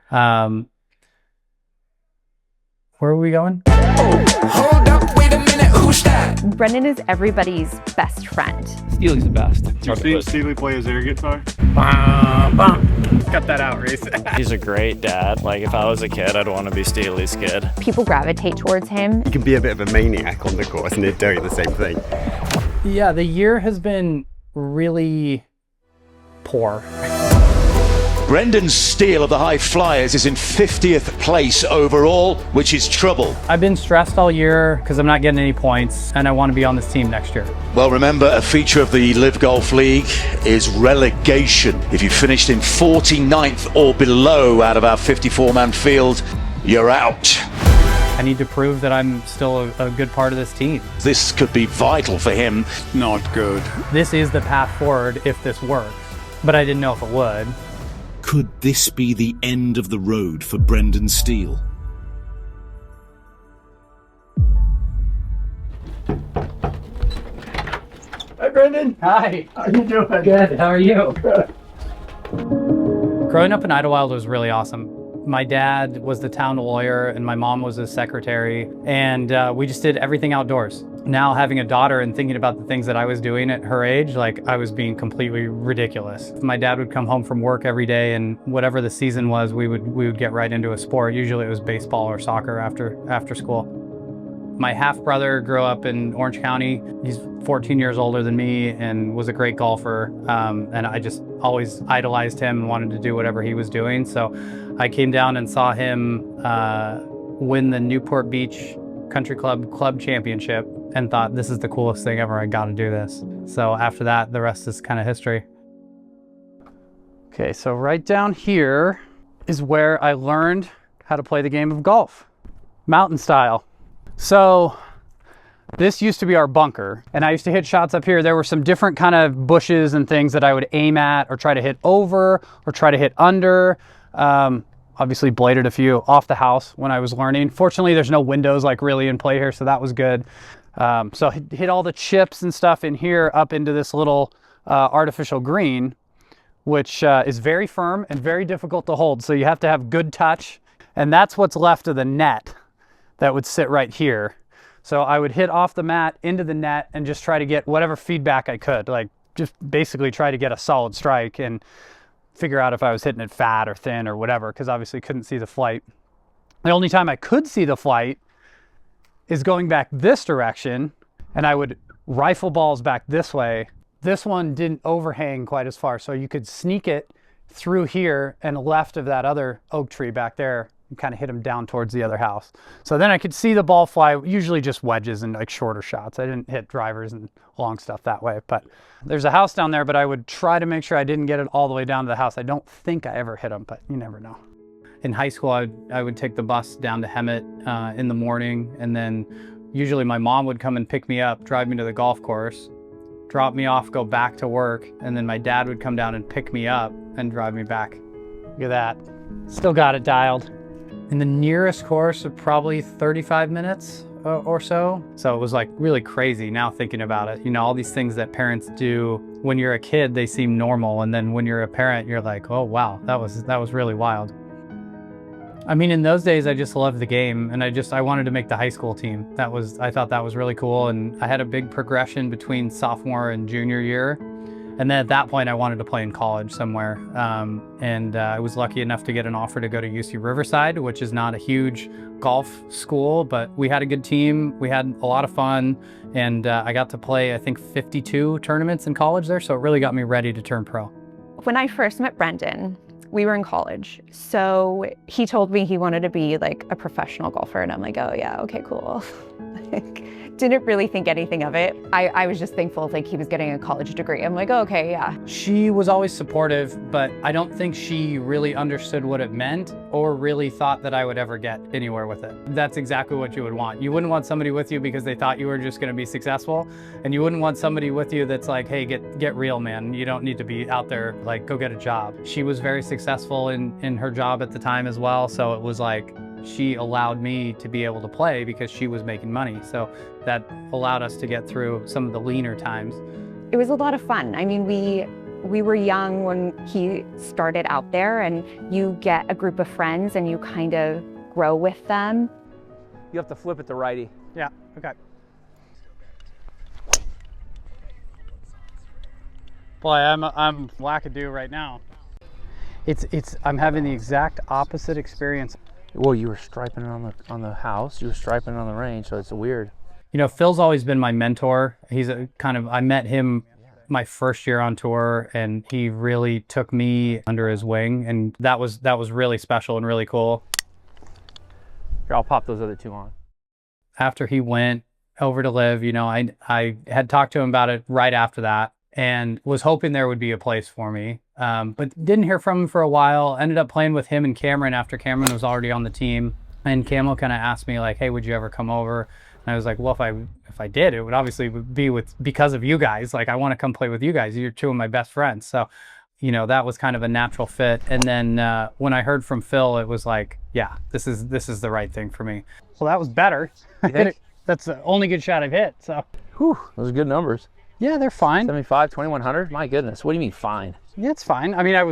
Um, where are we going? Hold up, wait a minute, who's that? Brendan is everybody's best friend. Steele's the best. Do you see Steele play his air guitar? Cut that out, Reese. He's a great dad. Like, if I was a kid, I'd want to be Steely's kid. People gravitate towards him. You can be a bit of a maniac on the course and he'd do the same thing. Yeah, the year has been really poor. Brendan Steele of the HyFlyers is in 50th place overall, which is trouble. I've been stressed all year because I'm not getting any points, and I want to be on this team next year. Well, remember, a feature of the Live Golf League is relegation. If you finished in 49th or below out of our 54-man field, you're out. I need to prove that I'm still a good part of this team. This could be vital for him. Not good. This is the path forward if this works, but I didn't know if it would. Could this be the end of the road for Brendan Steele? Hi, Brendan. Hi. How you doing? Good. How are you? Growing up in Idlewild was really awesome. My dad was the town lawyer and my mom was his secretary, and we just did everything outdoors. Now having a daughter and thinking about the things that I was doing at her age, like I was being completely ridiculous. My dad would come home from work every day, and whatever the season was, we would get right into a sport. Usually it was baseball or soccer after school. My half-brother grew up in Orange County. He's 14 years older than me and was a great golfer. And I just always idolized him and wanted to do whatever he was doing. So I came down and saw him win the Newport Beach Country Club Championship and thought, this is the coolest thing ever, I gotta do this. So after that, the rest is kind of history. Okay, so right down here is where I learned how to play the game of golf, mountain style. So this used to be our bunker, and I used to hit shots up here. There were some different kind of bushes and things that I would aim at or try to hit over or try to hit under. Obviously bladed a few off the house when I was learning. Fortunately, there's no windows like really in play here, so that was good. So hit all the chips and stuff in here up into this little artificial green, which is very firm and very difficult to hold. So you have to have good touch, and that's what's left of the net that would sit right here. So I would hit off the mat into the net and just try to get whatever feedback I could, like just basically try to get a solid strike and figure out if I was hitting it fat or thin or whatever, because obviously couldn't see the flight. The only time I could see the flight is going back this direction, and I would rifle balls back this way. This one didn't overhang quite as far, so you could sneak it through here and left of that other oak tree back there and kind of hit them down towards the other house. So then I could see the ball fly, usually just wedges and like shorter shots. I didn't hit drivers and long stuff that way, but there's a house down there, but I would try to make sure I didn't get it all the way down to the house. I don't think I ever hit them, but you never know. In high school, I would take the bus down to Hemet in the morning, and then usually my mom would come and pick me up, drive me to the golf course, drop me off, go back to work, and then my dad would come down and pick me up and drive me back. Look at that. Still got it dialed. In the nearest course of probably 35 minutes or so. So it was like really crazy now thinking about it. You know, all these things that parents do when you're a kid, they seem normal. And then when you're a parent, you're like, oh, wow, that was really wild. I mean, in those days, I just loved the game, and I wanted to make the high school team. I thought that was really cool. And I had a big progression between sophomore and junior year. And then at that point, I wanted to play in college somewhere. I was lucky enough to get an offer to go to UC Riverside, which is not a huge golf school, but we had a good team. We had a lot of fun, and I got to play, I think, 52 tournaments in college there, so it really got me ready to turn pro. When I first met Brendan, we were in college. So he told me he wanted to be like a professional golfer, and I'm like, oh yeah, okay, cool. Didn't really think anything of it. I was just thankful like he was getting a college degree. I'm like, oh, okay, yeah. She was always supportive, but I don't think she really understood what it meant or really thought that I would ever get anywhere with it. That's exactly what you would want. You wouldn't want somebody with you because they thought you were just gonna be successful, and you wouldn't want somebody with you that's like, hey, get real, man. You don't need to be out there, like, go get a job. She was very successful in her job at the time as well, so it was like, she allowed me to be able to play because she was making money. So that allowed us to get through some of the leaner times. It was a lot of fun. I mean, we We were young when he started out there, and you get a group of friends and you kind of grow with them. You have to flip it to righty. Yeah, okay. Boy, I'm wackadoo right now. I'm having the exact opposite experience. Well, you were striping it on the house, you were striping it on the range, so it's weird. You know, Phil's always been my mentor. He's I met him my first year on tour, and he really took me under his wing, and that was really special and really cool. Here, I'll pop those other two on. After he went over to live, you know, I had talked to him about it right after that, and was hoping there would be a place for me, but didn't hear from him for a while. Ended up playing with him and Cameron after Cameron was already on the team, and Camo kind of asked me like, hey, would you ever come over? And I was like, well, if I did, it would obviously be because of you guys. Like, I want to come play with you guys. You're two of my best friends. So, you know, that was kind of a natural fit. And then when I heard from Phil, it was like, yeah, this is the right thing for me. Well, that was better. You think? That's the only good shot I've hit. So, whew, those are good numbers. Yeah, they're fine. 75, 2100. My goodness, what do you mean fine? Yeah, it's fine. I mean, I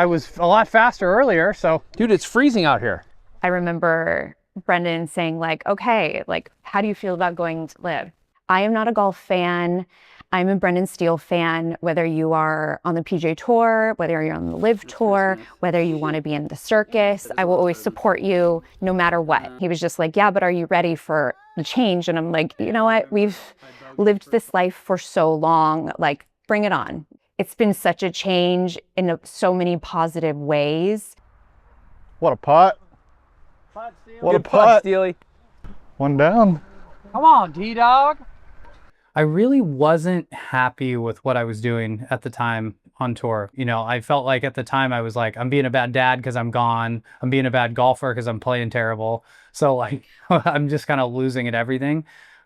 was a lot faster earlier. So, dude, it's freezing out here. I remember Brendan saying like, okay, like, how do you feel about going to live? I am not a golf fan. I'm a Brendan Steele fan, whether you are on the PGA Tour, whether you're on the live tour, whether you want to be in the circus, I will always support you no matter what. He was just like, yeah, but are you ready for the change? And I'm like, you know what? We've lived this life for so long, like, bring it on. It's been such a change in so many positive ways. What a putt. What a putt, Steely. One down. come on, D-Dog. I really wasn't happy with what I was doing at the time on tour. You know, I felt like at the time I was like, I'm being a bad dad because I'm gone. I'm being a bad golfer because I'm playing terrible. So like, I'm just kind of losing at everything.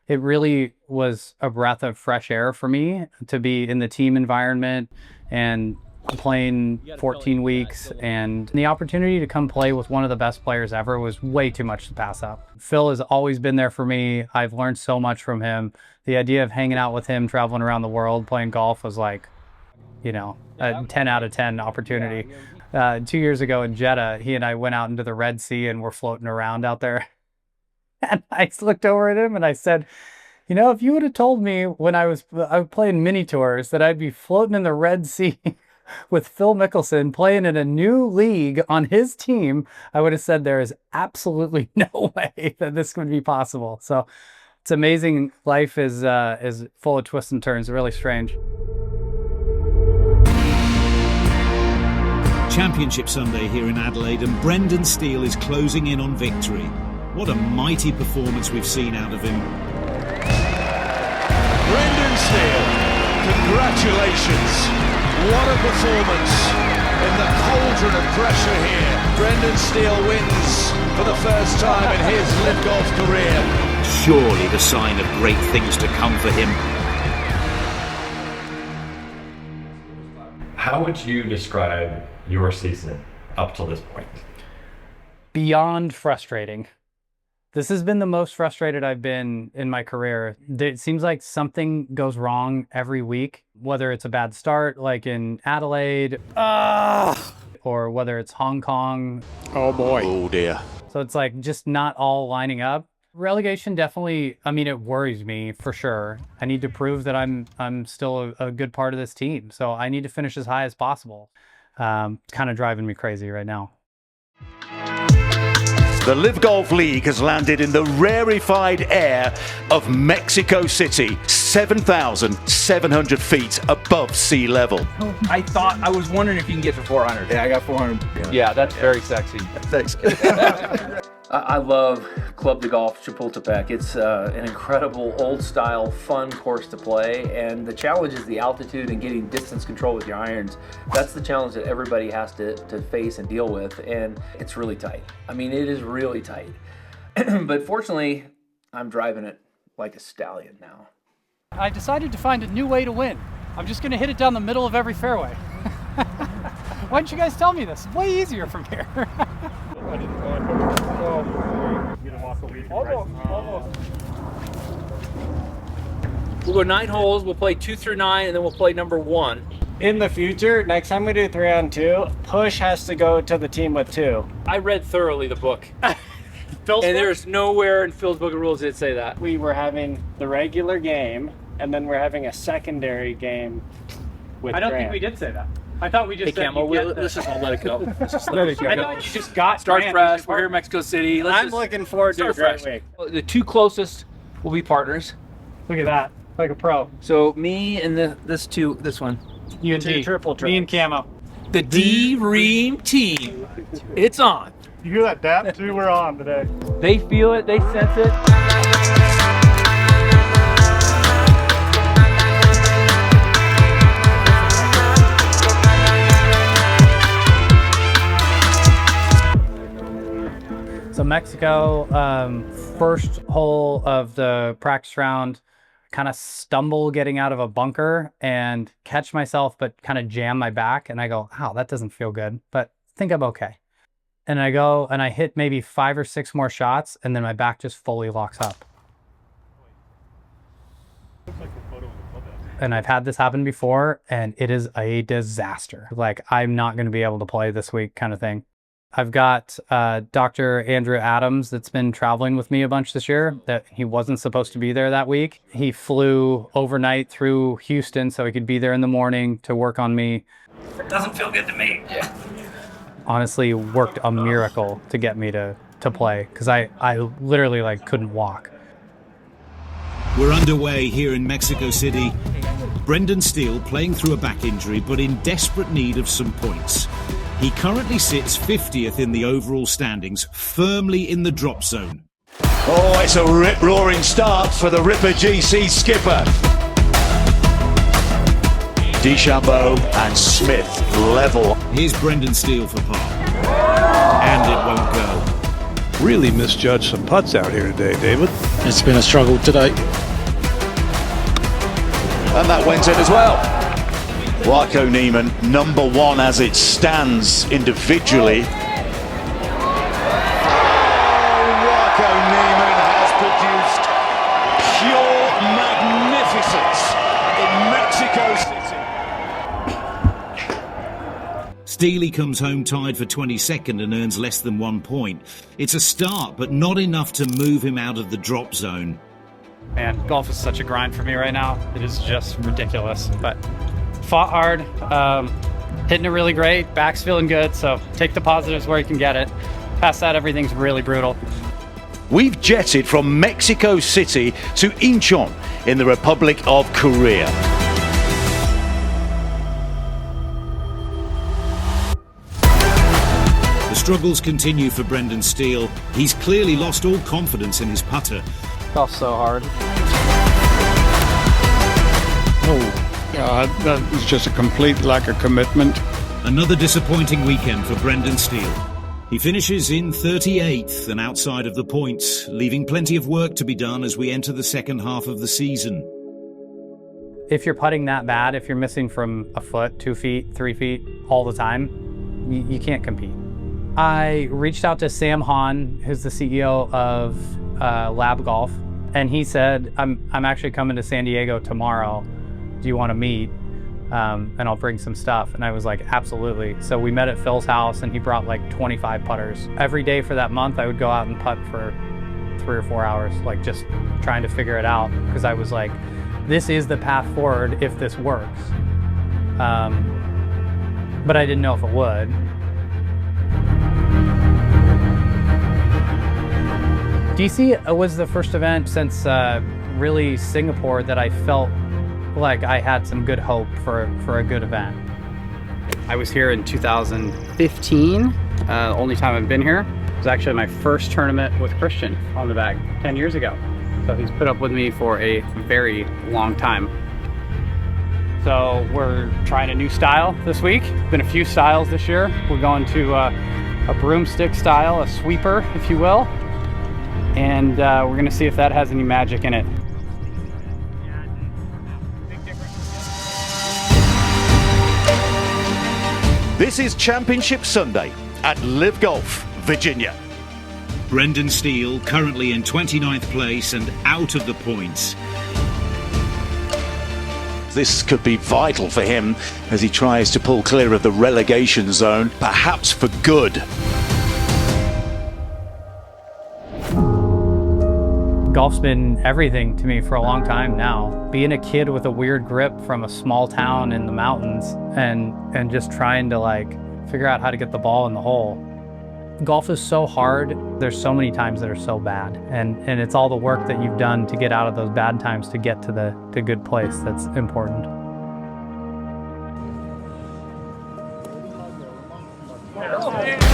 It really was a breath of fresh air for me to be in the team environment and playing 14 weeks, and the opportunity to come play with one of the best players ever was way too much to pass up. Phil has always been there for me. I've learned so much from him. The idea of hanging out with him, traveling around the world, playing golf was like, you know, a 10 out of 10 opportunity. 2 years ago in Jeddah, he and I went out into the Red Sea and we're floating around out there. And I looked over at him and I said, you know, if you would have told me when I was playing mini tours that I'd be floating in the Red Sea with Phil Mickelson playing in a new league on his team, I would have said there is absolutely no way that this would be possible. So it's amazing. Life is full of twists and turns, really strange. Championship Sunday here in Adelaide, and Brendan Steele is closing in on victory. What a mighty performance we've seen out of him. Brendan Steele, congratulations. What a performance in the cauldron of pressure here. Brendan Steele wins for the first time in his LIV Golf career. Surely the sign of great things to come for him. How would you describe your season up till this point? Beyond frustrating. This has been the most frustrated I've been in my career. It seems like something goes wrong every week, whether it's a bad start like in Adelaide, or whether it's Hong Kong. Oh boy. Oh dear. So it's like just not all lining up. Relegation definitely, I mean, it worries me for sure. I need to prove that I'm still a good part of this team. So I need to finish as high as possible. It's kind of driving me crazy right now. The LIV Golf League has landed in the rarefied air of Mexico City, 7,700 feet above sea level. I was wondering if you can get to 400. Yeah, I got 400. Yeah, that's very sexy. Thanks. I love Club de Golf Chapultepec. It's an incredible old-style, fun course to play, and the challenge is the altitude and getting distance control with your irons. That's the challenge that everybody has to face and deal with, and it's really tight. I mean, it is really tight. But fortunately, I'm driving it like a stallion now. I decided to find a new way to win. I'm just going to hit it down the middle of every fairway. Why didn't you guys tell me this? Way easier from here. We'll go 9 holes. We'll play 2 through 9, and then we'll play number 1. in the future, next time we do 3-on-2, push has to go to the team with 2. I read thoroughly the book. And there's nowhere in Phil's book of rules did it say that. We were having the regular game, and then we're having a secondary game with I don't Grant. think we did say that. I thought we just Hey, said Camo, let's just all let it go. Let's just let it go. I thought you just got Start Grant. fresh. We're here in Mexico City. I'm looking forward to a great week. The 2 closest will be partners. Look at that, like a pro. So me and this one. You and D. Triple. Me and Camo. The D-Ream team. It's on. You hear that dap too? We're on today. They feel it. They sense it. So Mexico, first hole of the practice round, kind of stumble getting out of a bunker and catch myself, but kind of jam my back. And I go, ow, that doesn't feel good, but I think I'm okay. And I go and I hit maybe 5 or 6 more shots, and then my back just fully locks up. And I've had this happen before, and it is a disaster. Like, I'm not going to be able to play this week kind of thing. I've got Dr. Andrew Adams that's been traveling with me a bunch this year. That he wasn't supposed to be there that week. He flew overnight through Houston so he could be there in the morning to work on me. Doesn't feel good to me. Yeah. Honestly, worked a miracle to get me to play, because I literally like couldn't walk. We're underway here in Mexico City. Brendan Steele playing through a back injury, but in desperate need of some points. He currently sits 50th in the overall standings, firmly in the drop zone. Oh, it's a rip-roaring start for the Ripper GC skipper. DeChambeau and Smith level. Here's Brendan Steele for par. And it won't go. Really misjudged some putts out here today, David. It's been a struggle today. And that went in as well. Waco Neiman, #1 as it stands individually. Waco Neiman has produced pure magnificence in Mexico City. Steele comes home tied for 22nd and earns less than 1 point. It's a start, but not enough to move him out of the drop zone. Man, golf is such a grind for me right now. It is just ridiculous, but fought hard, hitting it really great, back's feeling good, so take the positives where you can get it. Past that, everything's really brutal. We've jetted from Mexico City to Incheon in the Republic of Korea. The struggles continue for Brendan Steele. He's clearly lost all confidence in his putter. Golf's so hard. Oh, yeah, that was just a complete lack of commitment. Another disappointing weekend for Brendan Steele. He finishes in 38th and outside of the points, leaving plenty of work to be done as we enter the second half of the season. If you're putting that bad, if you're missing from a foot, 2 feet, 3 feet all the time, you can't compete. I reached out to Sam Hahn, who's the CEO of Lab Golf, and he said, I'm actually coming to San Diego tomorrow. Do you want to meet? And I'll bring some stuff. And I was like, absolutely. So we met at Phil's house, and he brought like 25 putters. Every day for that month, I would go out and putt for 3 or 4 hours, like just trying to figure it out, because I was like, this is the path forward if this works. But I didn't know if it would. DC was the first event since really Singapore that I felt like I had some good hope for a good event. I was here in 2015, only time I've been here. It was actually my first tournament with Christian on the bag 10 years ago. So he's put up with me for a very long time. So we're trying a new style this week. Been a few styles this year. We're going to a broomstick style, a sweeper, if you will. And we're gonna see if that has any magic in it. This is Championship Sunday at Live Golf, Virginia. Brendan Steele currently in 29th place and out of the points. This could be vital for him as he tries to pull clear of the relegation zone, perhaps for good. Golf's been everything to me for a long time now. Being a kid with a weird grip from a small town in the mountains and just trying to like figure out how to get the ball in the hole. Golf is so hard. There's so many times that are so bad, and it's all the work that you've done to get out of those bad times to get to the good place that's important.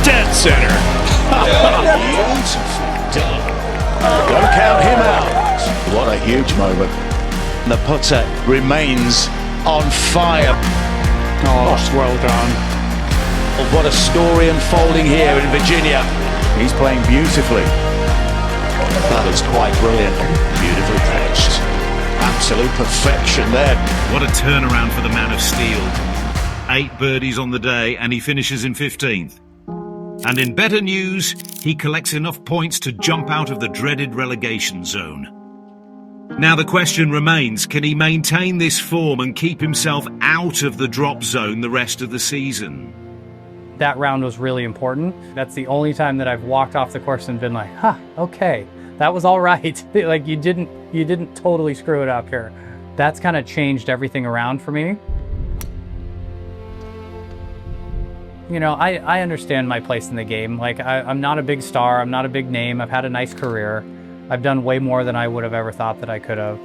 Dead center. Beautifully done. Gotta count him out. What a huge moment. The putter remains on fire. Oh, well done. What a story unfolding here in Virginia. He's playing beautifully. That is quite brilliant. Beautifully pitched. Absolute perfection there. What a turnaround for the man of Steele. 8 birdies on the day and he finishes in 15th. And in better news, he collects enough points to jump out of the dreaded relegation zone. Now the question remains, can he maintain this form and keep himself out of the drop zone the rest of the season? That round was really important. That's the only time that I've walked off the course and been like, okay, that was all right. Like you didn't totally screw it up here. That's kind of changed everything around for me. You know, I understand my place in the game. Like I'm not a big star, I'm not a big name, I've had a nice career. I've done way more than I would have ever thought that I could have.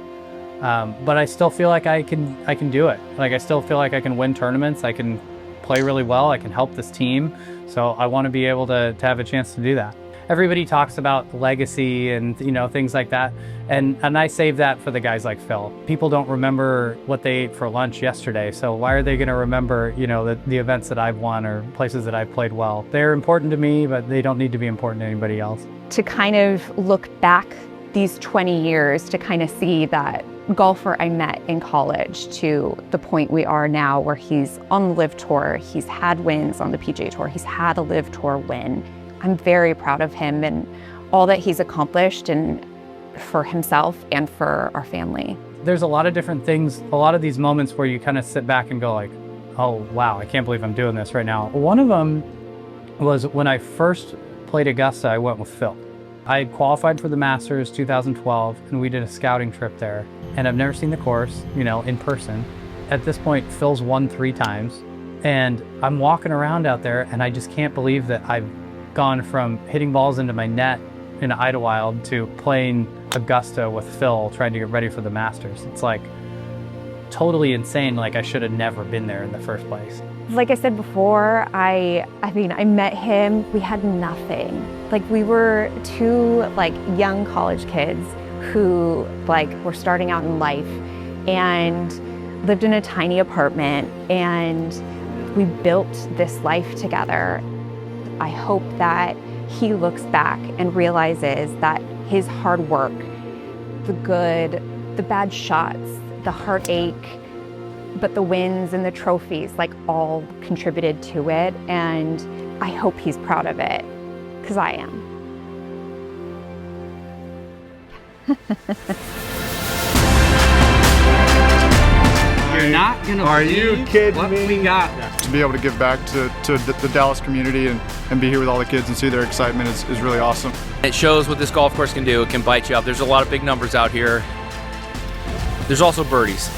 But I still feel like I can do it. Like I still feel like I can win tournaments, I can play really well, I can help this team. So I want to be able to have a chance to do that. Everybody talks about legacy and things like that. And I save that for the guys like Phil. People don't remember what they ate for lunch yesterday, so why are they going to remember, the events that I've won or places that I've played well? They're important to me, but they don't need to be important to anybody else. To kind of look back these 20 years to kind of see that golfer I met in college to the point we are now where he's on the LIV Tour, he's had wins on the PGA Tour, he's had a LIV Tour win. I'm very proud of him and all that he's accomplished and for himself and for our family. There's a lot of different things, a lot of these moments where you kind of sit back and go like, oh wow, I can't believe I'm doing this right now. One of them was when I first played Augusta, I went with Phil. I had qualified for the Masters 2012 and we did a scouting trip there. And I've never seen the course, in person. At this point, Phil's won 3 times and I'm walking around out there and I just can't believe that I've gone from hitting balls into my net in Idlewild to playing Augusta with Phil trying to get ready for the Masters. It's like totally insane. Like I should have never been there in the first place. Like I said before, I met him, we had nothing. Like we were 2 young college kids who were starting out in life and lived in a tiny apartment and we built this life together. I hope that he looks back and realizes that his hard work, the good, the bad shots, the heartache, but the wins and the trophies, all contributed to it. And I hope he's proud of it, because I am. You're not gonna Are you kidding what me? We got. To be able to give back to the Dallas community and be here with all the kids and see their excitement is really awesome. It shows what this golf course can do. It can bite you up. There's a lot of big numbers out here. There's also birdies.